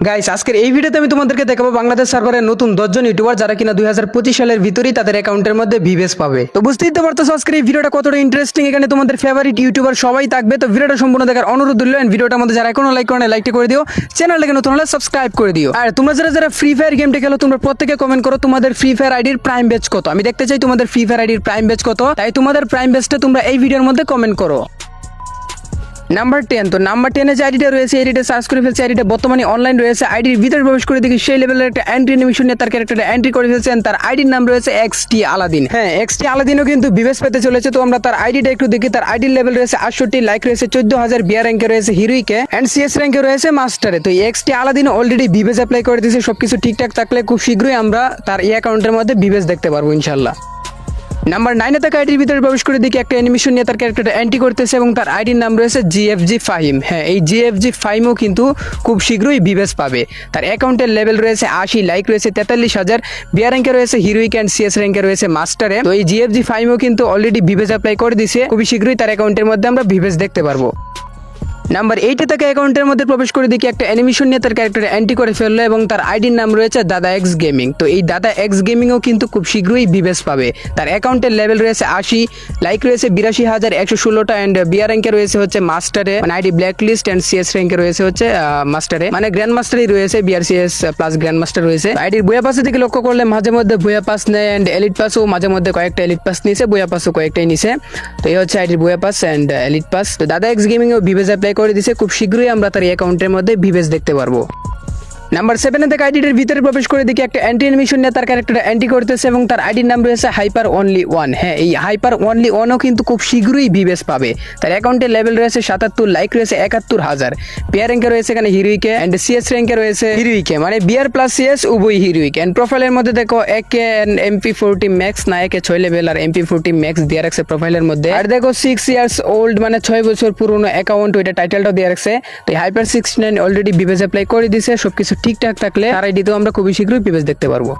Guys আজকের এই ভিডিওতে আমি তোমাদেরকে দেখাবো বাংলাদেশ সার্ভারের নতুন 10 জন ইউটিউবার যারা কিনা 2025 সালের ভিতরেই তাদের অ্যাকাউন্টের মধ্যে ভিভেস পাবে। তো বুঝতেই তো পারতেছো আজকের এই ভিডিওটা কতটা ইন্টারেস্টিং। এখানে তোমাদের ফেভারিট ইউটিউবার সবাই থাকবে। তো ভিডিওটা সম্পূর্ণ দেখার অনুরোধ রইল। এন্ড ভিডিওটা আমাদের যারা এখনো লাইক করে না লাইকটা করে দিও, চ্যানেলটাকে নতুন হলে সাবস্ক্রাইব করে দিও। আর তোমরা যারা ফ্রি ফায়ার গেমটা খেলো তোমরা প্রত্যেকে কমেন্ট করো তোমাদের ফ্রি ফায়ার আইডির প্রাইম বেচ কত। আমি দেখতে চাই তোমাদের ফ্রি ফায়ার আইডির প্রাইম বেচ কত, তাই তোমাদের প্রাইম বেচটা তোমরা এই ভিডিওর মধ্যে কমেন্ট করো। নাম্বার 10, তো নাম্বার 10 যে আইডিটা রয়েছে আইডিটা সার্চ করে ফেলছে। আইডিটা বর্তমানে অনলাইন রয়েছে। আইডির ভিতরে প্রবেশ করে দেখি সেই লেভেলের একটা এন্ট্রি অ্যানিমেশন নিয়ে তার ক্যারেক্টারটা এন্ট্রি করে ফেলছেন। তার আইডির নাম রয়েছে এক্সটি আলাদিন। হ্যাঁ, এক্সটি আলাদিনও কিন্তু ভিভেস পেতে চলেছে। তো আমরা তার আইডিটা একটু দেখি। তার আইডির লেভেল রয়েছে 68, লাইক রয়েছে 14000, বিয়ার র্যাঙ্কে রয়েছে হিরোইকে এন্ড সিএস র্যাঙ্কে রয়েছে মাস্টারে। তো এক্সটি আলাদিন অলরেডি ভিভেস অ্যাপ্লাই করে দিয়েছে। সবকিছু ঠিকঠাক থাকলে খুব শীঘ্রই আমরা তার এই অ্যাকাউন্টের মধ্যে ভিভেস দেখতে পারবো ইনশাল্লাহ। নাম্বার 9 থাকা আইডির ভিতরে প্রবেশ করে দেখি একটা অ্যানিমেশন নিয়ে তার ক্যারেক্টারটা এন্ট্রি করতেছে এবং তার আইডির নাম রয়েছে জিএফজি ফাহিম। হ্যাঁ, এই জিএফজি ফাহিমও কিন্তু খুব শীঘ্রই ভিভেস পাবে। তার অ্যাকাউন্টের লেভেল রয়েছে 80, লাইক রয়েছে 43000, বিয়ার র্যাঙ্কে রয়েছে হিরোইক অ্যান্ড সিএস র্যাঙ্কে রয়েছে মাস্টারে। তো এই জিএফজি ফাহিমও কিন্তু অলরেডি ভিভেস অ্যাপ্লাই করে দিছে। খুবই শীঘ্রই তার অ্যাকাউন্টের মধ্যে আমরা ভিভেস দেখতে পারবো। নাম্বার 8 থাকা অ্যাকাউন্টের মধ্যে প্রবেশ করে দেখি একটা অ্যানিমেশন নিয়ে তার ক্যারেক্টার এন্ট্রি করে ফেললো এবং তার আইডির নাম রয়েছে দাদা এক্স গেমিং। তো এই দাদা এক্স গেমিংও কিন্তু খুব শীঘ্রই ভিভেস পাবে। তার অ্যাকাউন্টের লেভেল রয়েছে 80, লাইক রয়েছে 82116টা অ্যান্ড বিয়ার র্যাঙ্কে রয়েছে হচ্ছে মাস্টারে, মানে ID black list and CS র্যাঙ্কে রয়েছে হচ্ছে মাস্টারে, মানে গ্র্যান্ড মাস্টারই রয়েছে, বিআরসিএস প্লাস গ্র্যান্ড মাস্টার রয়েছে। আইডির বইয়া পাসের দিকে লক্ষ্য করলে মাঝে মধ্যে বইয়া পাস নেয় অ্যান্ড এলিট পাসও মাঝে মধ্যে কয়েকটা এলিট পাস নিয়েছে, বইয়া পাসও কয়েকটাই নিছে। তো এই হচ্ছে আইডির বইয়া পাস অ্যান্ড এলিট পাস। তো দাদা এক্স গেমিংও ভিভেস অ্যাপ্লাই করে দিছে। খুব শীঘ্রই আমরা তার অ্যাকাউন্টের মধ্যে ভিভেস দেখতে পারবো। নাম্বার 7 থেকে আইডিটার ভিতরে প্রবেশ করে দেখি একটা এন্ট্রি অ্যানিমেশন নিয়ে তার ক্যারেক্টারটা এন্ট্রি করতেছে এবং তার আইডির নাম রয়েছে হাইপার অনলি ওয়ান। হ্যাঁ, এই হাইপার অনলি ওয়ানও কিন্তু খুব শীঘ্রই ভিভেস পাবে। তার অ্যাকাউন্টের লেভেল রয়েছে 77, লাইক রয়েছে 71000, বিয়ার র্যাঙ্কে রয়েছে এখানে হিরোইকে এন্ড সিএস র্যাঙ্কে রয়েছে হিরোইকে, মানে বিয়ার প্লাস সিএস উভয় হিরোইক। এন্ড প্রোফাইলের মধ্যে দেখো একে MP40 ম্যাক্স না একে 6 লেভেল আর MP40 ম্যাক্স দিয়ে রাখছে প্রোফাইলের মধ্যে। আর দেখো 6 ইয়ার্স ওল্ড, মানে 6 বছর পুরনো অ্যাকাউন্ট, ওইটা টাইটেলটাও দিয়ে রাখছে। তো হাইপার 69 অলরেডি ভিভেস অ্যাপ্লাই করে দিছে। সবকিছু ঠিকঠাক থাকলে তার আইডিতেও আমরা খুবই শীঘ্রই ভিভেস দেখতে পারবো।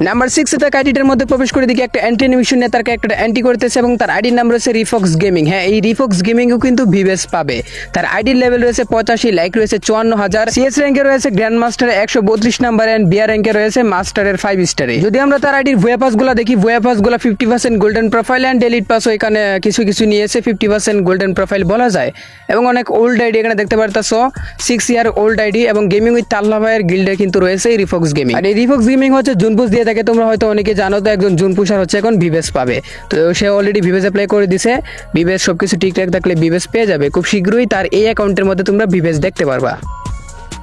নাম্বার 6 থাকা আইডিটার মধ্যে প্রবেশ করে দেখি একটা এন্ট্রি অ্যানিমেশন নিয়ে তার ক্যারেক্টারটা এন্ট্রি করতেছে এবং তার আইডির নাম রয়েছে রিফক্স গেমিং। হ্যাঁ, এই রিফক্স গেমিংও কিন্তু ভিভেস পাবে। তার আইডির লেভেল রয়েছে 85, লাইক রয়েছে 54000, সিএস র্যাঙ্কে রয়েছে গ্র্যান্ড মাস্টারে 132 নাম্বার এন্ড বিয়ার র্যাঙ্কে রয়েছে মাস্টারের 5 স্টারে। যদি আমরা তার আইডির ভুয়া পাস গুলা দেখি, ভুয়া পাস গুলা 50% গোল্ডেন প্রোফাইল এন্ড এলিট পাসও এখানে কিছু নিয়েছে। 50% গোল্ডেন প্রোফাইল বলা যায় এবং অনেক ওল্ড আইডি এখানে দেখতে পারতাছো, 6 ইয়ার ওল্ড আইডি এবং গেমিং উইথ তাল্লা ভাইয়ের গিল্ডে কিন্তু রয়েছে এই রিফক্স গেমিং। আর এই রিফক্স গেমিং হচ্ছে জুনপুশ দিয়ে থাকে, তোমরা হয়তো অনেকে জানো। তো একজন জুনপুশার হচ্ছে এখন ভিভেস পাবে। তো সে অলরেডি ভিভেস অ্যাপ্লাই করে দিছে। ভিভেস সবকিছু ঠিকঠাক থাকলে ভিভেস পেয়ে যাবে। খুব শীঘ্রই তার এই অ্যাকাউন্টের মধ্যে তোমরা ভিভেস দেখতে পারবা।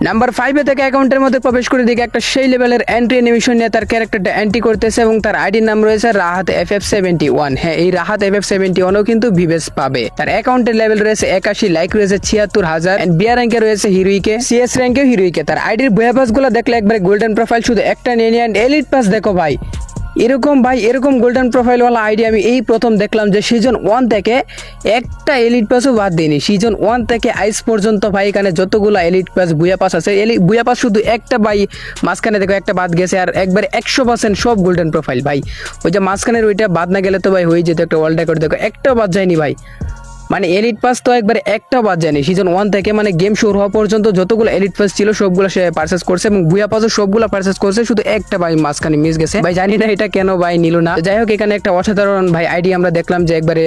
নাম্বার 5 থেকে অ্যাকাউন্টের মধ্যে প্রবেশ করে দেখি একটা সেই লেভেলের এন্ট্রি অ্যানিমেশন নিয়ে তার ক্যারেক্টারটা এন্ট্রি করতেছে এবং তার আইডির নাম রয়েছে রাহাত FF71। হ্যাঁ, এই রাহাত FF71ও কিন্তু ভিভেস পাবে। তার অ্যাকাউন্টের লেভেল রয়েছে 81, লাইক রয়েছে 76000 এন্ড বিয়ার র্যাঙ্কে রয়েছে হিরোইকে, সিএস র্যাঙ্কেও হিরোইকে। তার আইডির বয়া পাস গুলো দেখলে একবারে গোল্ডেন প্রোফাইল, শুধু একটা নিয়ে নিয়ে এলিট পাস দেখো ভাই। এরকম গোল্ডেন প্রোফাইলওয়ালা আইডি আমি এই প্রথম দেখলাম যে সিজন 1 থেকে একটা এলিট পাসও বাদ দেয়নি। সিজন 1 থেকে আইস পর্যন্ত ভাই এখানে যতগুলো এলিট পাস বুয়া পাস আছে, বুয়া পাস শুধু একটা ভাই, মাঝখানে দেখো একটা বাদ গেছে। আর একবারে 100% সব গোল্ডেন প্রোফাইল ভাই। ওই যে মাঝখানের ওইটা বাদ না গেলে তো ভাই হয়ে যেত একটা ওয়ার্ল্ড রেকর্ড। দেখো একটাও বাদ যায়নি ভাই, মানে এলিট পাস তো একবারে একটাও বাদ যায়নি। সিজন 1 থেকে মানে গেম শুরু হওয়া পর্যন্ত যতগুলো এলিট পাস ছিল সবগুলো সে পারচেস করছে এবং বুয়া পাসও সবগুলো পারচেস করছে, শুধু একটা ভাই মাঝখানে মিস গেছে। ভাই জানি না এটা কেন ভাই নিল না। যাই হোক, এখানে একটা অসাধারণ ভাই আইডি আমরা দেখলাম যে একবারে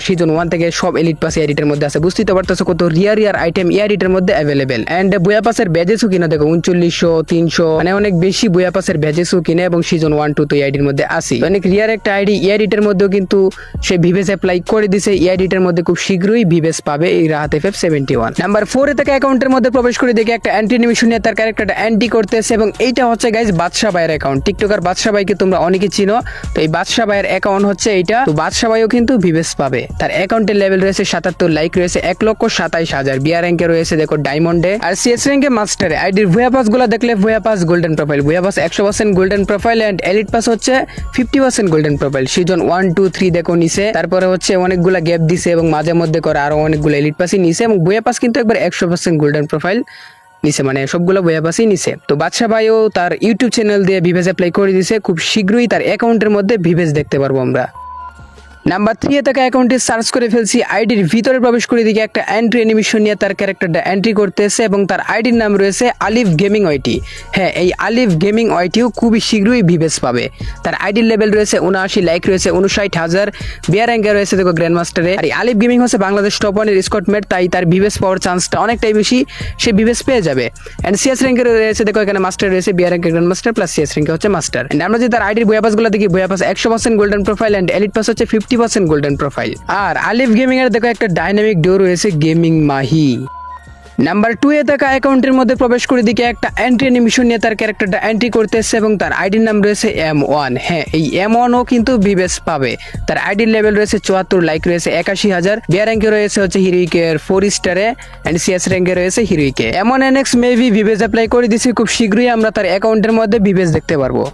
সিজন 1 থেকে সব এলিট পাস এডিটের মধ্যে আছে। বুঝতেই তো পারতেছো কত রিয়ার আইটেম এডিটের মধ্যে অ্যাভেলেবেল। এন্ড বুয়া পাসের ব্যাজেসও কিনা দেখো 3900, 300, মানে অনেক বেশি বুয়া পাসের ব্যাজেসও কিনে এবং সিজন 1, 2 তো আইডির মধ্যে আছে। অনেক রিয়ার একটা আইডি এডিটের মধ্যেও কিন্তু সে ভিভেস অ্যাপ্লাই করে দিছে। এডিটের মধ্যে খুব শীঘ্রই ভিভেস পাবে এই রাহাত FF71। নাম্বার 4 থেকে অ্যাকাউন্টের মধ্যে প্রবেশ করে দেখি একটা এন্ট্রি অ্যানিমেশন নিয়ে তার ক্যারেক্টারটা এন্ট্রি করতেছে এবং এইটা হচ্ছে গাইস বাদশা ভাইয়ের অ্যাকাউন্ট। টিকটকার বাদশা ভাইকে তোমরা অনেকে চিনো। তো এই বাদশা ভাইয়ের অ্যাকাউন্ট হচ্ছে এইটা। তো বাদশা ভাইও কিন্তু ভিভেস পাবে। তার অ্যাকাউন্টের লেভেল রয়েছে 77, লাইক রয়েছে 1,27,000, বিয়ার র্যাঙ্কে রয়েছে দেখো ডায়মন্ডে আর সিএস র্যাঙ্কে মাস্টারে। আইডির ভুয়া পাস গুলো দেখলে Booyah pass golden profile, Booyah pass 100% golden profile and elite pass হচ্ছে 50% গোল্ডেন প্রোফাইল। সিজন 1, 2, 3 দেখো নিছে। তারপরে হচ্ছে অনেকগুলা গ্যাপ দিছে এবং মাঝে মধ্যে করে আরো অনেকগুলো এলিট পাসই নিছে এবং বইয়া পাস কিন্তু একবার 100% গোল্ডেন প্রোফাইল নিছে, মানে সবগুলো বইয়া পাসই নিছে। তো বাদশা ভাইও তার ইউটিউব চ্যানেল দিয়ে ভিভেস অ্যাপ্লাই করে দিছে। খুব শীঘ্রই তার অ্যাকাউন্টের মধ্যে ভিভেস দেখতে পারবো আমরা। নাম্বার 3 এ থাকা অ্যাকাউন্টটি সার্চ করে ফেলছি, আইডির ভিতরে প্রবেশ করে দিকে একটা এন্ট্রি অ্যানিমেশন নিয়ে তার ক্যারেক্টারটা এন্ট্রি করতেছে এবং তার আইডির নাম রয়েছে আলিফ গেমিং ওয়াইটি। হ্যাঁ, এই আলিফ গেমিং ওয়াইটিও খুবই শীঘ্রই ভিভেস পাবে। তার আইডির লেভেল রয়েছে 79, লাইক রয়েছে 59,000, বিয়ার র্যাঙ্কে রয়েছে দেখো গ্র্যান্ড মাস্টারে। আর এই আলিফ গেমিং হচ্ছে বাংলাদেশ টপ 1 এর স্কটমেট, তাই তার ভিভেস পাওয়ার চান্সটা অনেকটাই বেশি, সে ভিভেস পেয়ে যাবে। এন্ড সিএস র্যাঙ্কে রয়েছে দেখো এখানে মাস্টার রয়েছে, বিয়ার র্যাঙ্কে গ্র্যান্ড মাস্টার প্লাস সিএস র্যাঙ্কে হচ্ছে মাস্টার। এন্ড আমরা যদি তার আইডির বয়া পাসগুলো দেখি, Booyah pass 100% golden profile and elite pass হচ্ছে 50% গোল্ডেন প্রোফাইল। আর আলিফ গেমিং এর দেখো একটা ডাইনামিক ডোর রয়েছে গেমিং মাহি। নাম্বার 2 এ থাকা অ্যাকাউন্টের মধ্যে প্রবেশ করে দিকে একটা এন্ট্রি অ্যানিমেশন নিয়ে তার ক্যারেক্টারটা এন্ট্রি করতেছে এবং তার আইডির নাম রয়েছে M1। হ্যাঁ, এই M1 ও কিন্তু ভিভেস পাবে। তার আইডির লেভেল রয়েছে 74, লাইক রয়েছে 81,000, বিয়ার র্যাঙ্কে রয়েছে হচ্ছে হিরোইকের 4 স্টারে এন্ড সিএস র্যাঙ্কে রয়েছে হিরোইকে। M1 NX মেবি ভিভেস অ্যাপ্লাই করে দিছি, খুব শীঘ্রই আমরা তার অ্যাকাউন্টের মধ্যে ভিভেস দেখতে পারবো।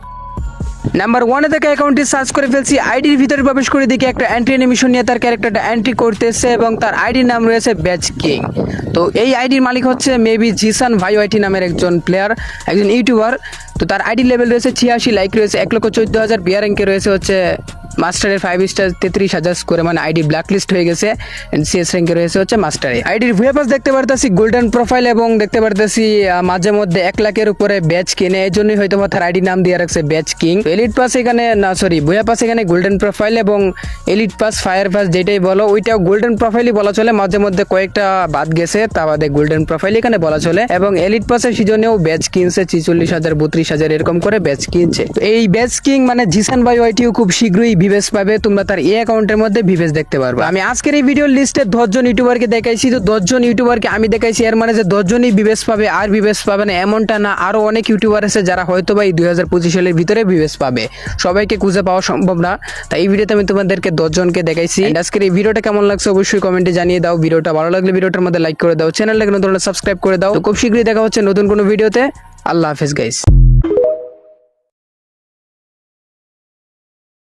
নাম্বার 1 এ থেকে অ্যাকাউন্টটি সার্চ করে ফেলছি, আইডির ভিতরে প্রবেশ করে দিকে একটা এন্ট্রি অ্যানিমেশন নিয়ে তার ক্যারেক্টারটা এন্ট্রি করতেছে এবং তার আইডির নাম রয়েছে ব্যাচ কিং। তো এই আইডির মালিক হচ্ছে মেবি জিসান ভাই ওয়াইটি নামের একজন প্লেয়ার, একজন ইউটিউবার। তো তার আইডি লেভেল রয়েছে 86, লাইক রয়েছে 1,14,000, বিয়ার র্যাঙ্কে রয়েছে হচ্ছে মাস্টারের 5 স্টার 33,000 করে, মানে আইডি ব্ল্যাক লিস্ট হয়ে গেছে। এন্ড সিএস র্যাঙ্কে রয়েছে হচ্ছে মাস্টারে। আইডির ভুয়া পাস দেখতে পারতেছি গোল্ডেন প্রোফাইল এবং দেখতে পারতেছি মাঝে মধ্যে 1 লাখের উপরে ব্যাচ কিনে, এই জন্যই হয়তো তার আইডি নাম দিয়ে রাখছে ব্যাচ কিং। এলিট পাস এখানে না, সরি ভুয়া পাস এখানে গোল্ডেন প্রোফাইল এবং এলিট পাস ফায়ার পাস যেটাই বলো ওইটাও গোল্ডেন প্রোফাইলই বলা চলে, মাঝে মধ্যে কয়েকটা বাদ গেছে, তা বাদে গোল্ডেন প্রোফাইল এখানে বলা চলে। এবং এলিট পাসের সিজনেও ব্যাচ কিনছে 46,000, 32,000 এরকম করে ব্যাচ কিনছে। তো এই ব্যাচ কিং মানে জিসান ভাই ওয়াইটিও খুব শীঘ্রই ভিভেস পাবে, তোমরা তার এই অ্যাকাউন্টের মধ্যে ভিভেস দেখতে পারবে। আমি আজকের এই ভিডিওর লিস্টে 10 জন ইউটিউবারকে দেখাইছি, তো 10 জন ইউটিউবারকে আমি দেখাইছি, এর মানে যে 10 জনই ভিভেস পাবে আর ভিভেস পাবে না এমনটা না, আরো অনেক ইউটিউবার আছে যারা হয়তো বা এই 2025 সালের ভিতরে ভিভেস পাবে, সবাইকে খুঁজে পাওয়া সম্ভব না। তাই এই ভিডিওতে আমি তোমাদেরকে 10 জনকে দেখাইছি। আজকের এই ভিডিওটা কেমন লাগছে অবশ্যই কমেন্টে জানিয়ে দাও। ভিডিওটা ভালো লাগলে ভিডিওটার মধ্যে লাইক করে দাও, চ্যানেলটাকে নতুন সাবস্ক্রাইব করে দাও। তো খুব শীঘ্রই দেখা হচ্ছে নতুন কোনো ভিডিওতে। আল্লাহ হাফেজ গাইস।